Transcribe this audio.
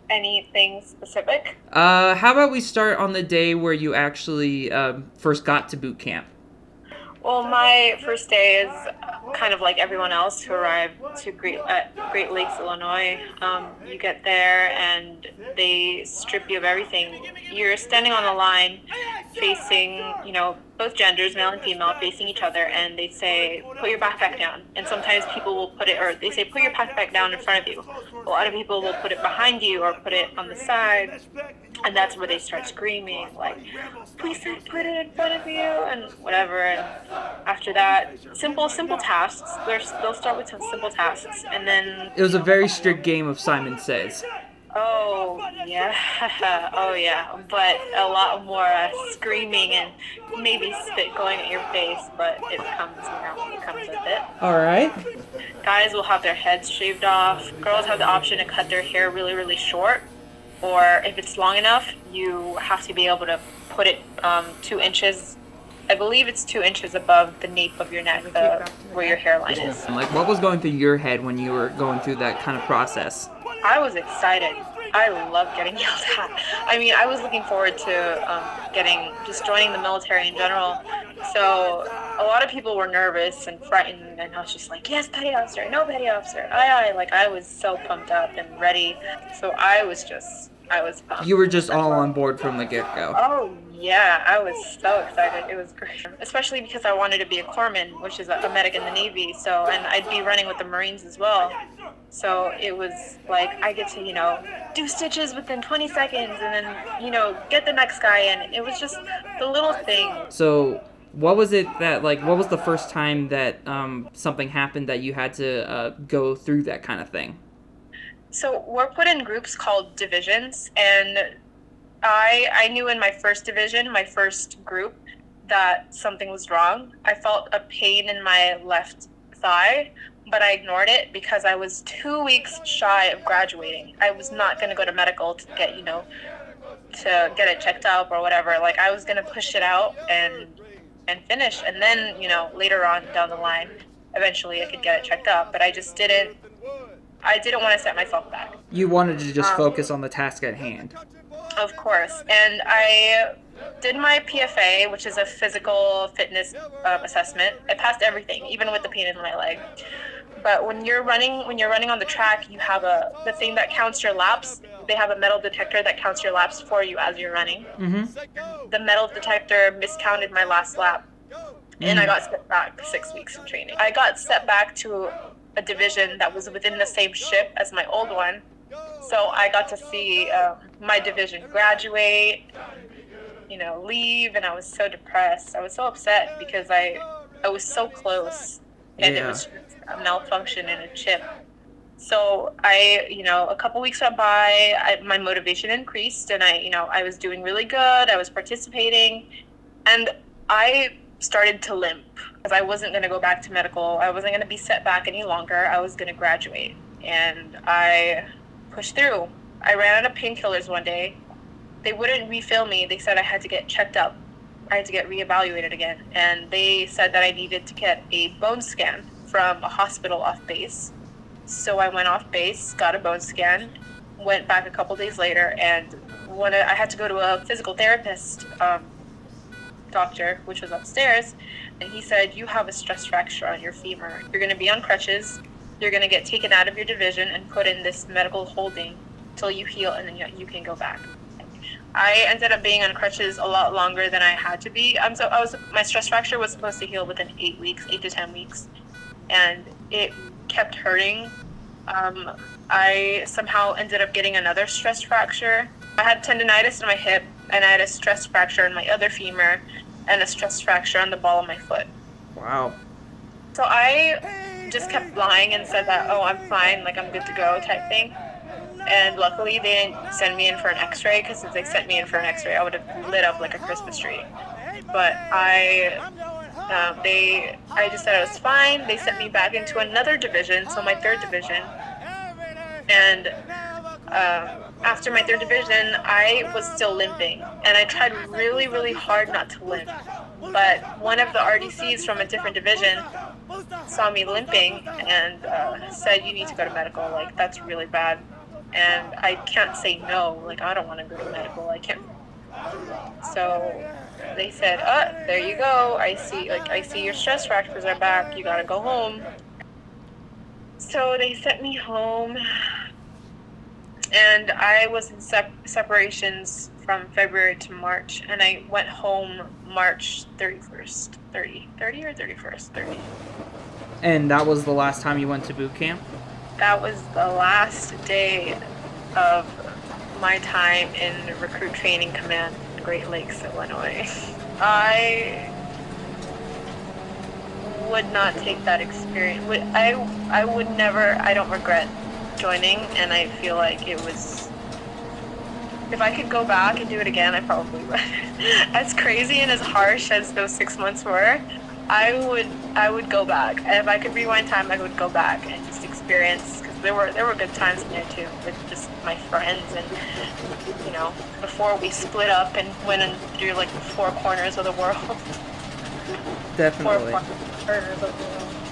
Anything specific? How about we start on the day where you actually first got to boot camp? Well, my first day is kind of like everyone else who arrived to Great Lakes, Illinois. You get there and they strip you of everything. You're standing on the line, facing, both genders, male and female, facing each other, and they say, "Put your backpack down." And sometimes people will put it, or they say, "Put your backpack down in front of you." A lot of people will put it behind you or put it on the side, and that's where they start screaming like, "We said put it in front of you," and whatever. And after that, simple tasks. They'll start with some simple tasks, and then It was a very strict game of Simon Says. oh yeah, oh yeah, but a lot more screaming and maybe spit going at your face. But it comes with it. All right. Guys will have their heads shaved off. Girls have the option to cut their hair really, really short. Or if it's long enough, you have to be able to put it 2 inches. I believe it's 2 inches above the nape of your neck, where your hairline is. And like, what was going through your head when you were going through that kind of process? I was excited. I love getting yelled at. I mean, I was looking forward to just joining the military in general. So a lot of people were nervous and frightened, and I was just like, yes, petty officer, no petty officer, aye, aye. Like, I was so pumped up and ready. So I was pumped. You were just all on board from the get go. Oh yeah, I was so excited. It was great, especially because I wanted to be a corpsman, which is a medic in the Navy. So, and I'd be running with the Marines as well. So it was like I get to, do stitches within 20 seconds, and then, get the next guy in. It was just the little thing. So, what was it that like? What was the first time that something happened that you had to go through that kind of thing? So we're put in groups called divisions, and I knew in my first division, my first group, that something was wrong. I felt a pain in my left thigh, but I ignored it because I was 2 weeks shy of graduating. I was not going to go to medical to get, to get it checked out or whatever. Like, I was going to push it out and finish, and then, later on down the line, eventually I could get it checked out. But I didn't want to set myself back. You wanted to just focus on the task at hand. Of course. And I did my PFA, which is a physical fitness assessment. I passed everything, even with the pain in my leg. But when you're running on the track, you have the thing that counts your laps. They have a metal detector that counts your laps for you as you're running. Mm-hmm. The metal detector miscounted my last lap, and I got set back 6 weeks of training. I got set back to a division that was within the same ship as my old one. So I got to see my division graduate, leave, and I was so depressed. I was so upset because I was so close, and it was just a malfunction in a chip. So a couple weeks went by, my motivation increased, and I was doing really good. I was participating, and I started to limp because I wasn't going to go back to medical. I wasn't going to be set back any longer. I was going to graduate, and I pushed through. I ran out of painkillers one day. They wouldn't refill me. They said I had to get checked up. I had to get reevaluated again. And they said that I needed to get a bone scan from a hospital off base. So I went off base, got a bone scan, went back a couple days later, and I had to go to a physical therapist doctor, which was upstairs, and he said, "You have a stress fracture on your femur. You're going to be on crutches. You're going to get taken out of your division and put in this medical holding till you heal, and then you can go back." I ended up being on crutches a lot longer than I had to be. My stress fracture was supposed to heal within 8 weeks, 8 to 10 weeks, and it kept hurting. I somehow ended up getting another stress fracture. I had tendonitis in my hip, and I had a stress fracture in my other femur, and a stress fracture on the ball of my foot. Wow. So I just kept lying and said that, oh, I'm fine, like I'm good to go type thing. And luckily they didn't send me in for an x-ray, because if they sent me in for an x-ray, I would have lit up like a Christmas tree. But I just said I was fine. They sent me back into another division, so my third division. And after my third division, I was still limping, and I tried really, really hard not to limp. But one of the RDCs from a different division saw me limping and said, "You need to go to medical. Like, that's really bad." and I can't say no. Like, I don't want to go to medical. I can't. So they said, there you go. I see your stress fractures are back. You gotta go home. So they sent me home, and I was in separations from February to March, and I went home March 31st, 30 or 31st, 30. And that was the last time you went to boot camp? That was the last day of my time in Recruit Training Command in Great Lakes, Illinois. I would not take that experience. I would never, I don't regret joining, and I feel like it was, if I could go back and do it again, I probably would. As crazy and as harsh as those 6 months were, I would go back. If I could rewind time, I would go back and just experience, because there were good times in there too, with just my friends, and before we split up and went through like the four corners of the world. Definitely. Four corners of the world.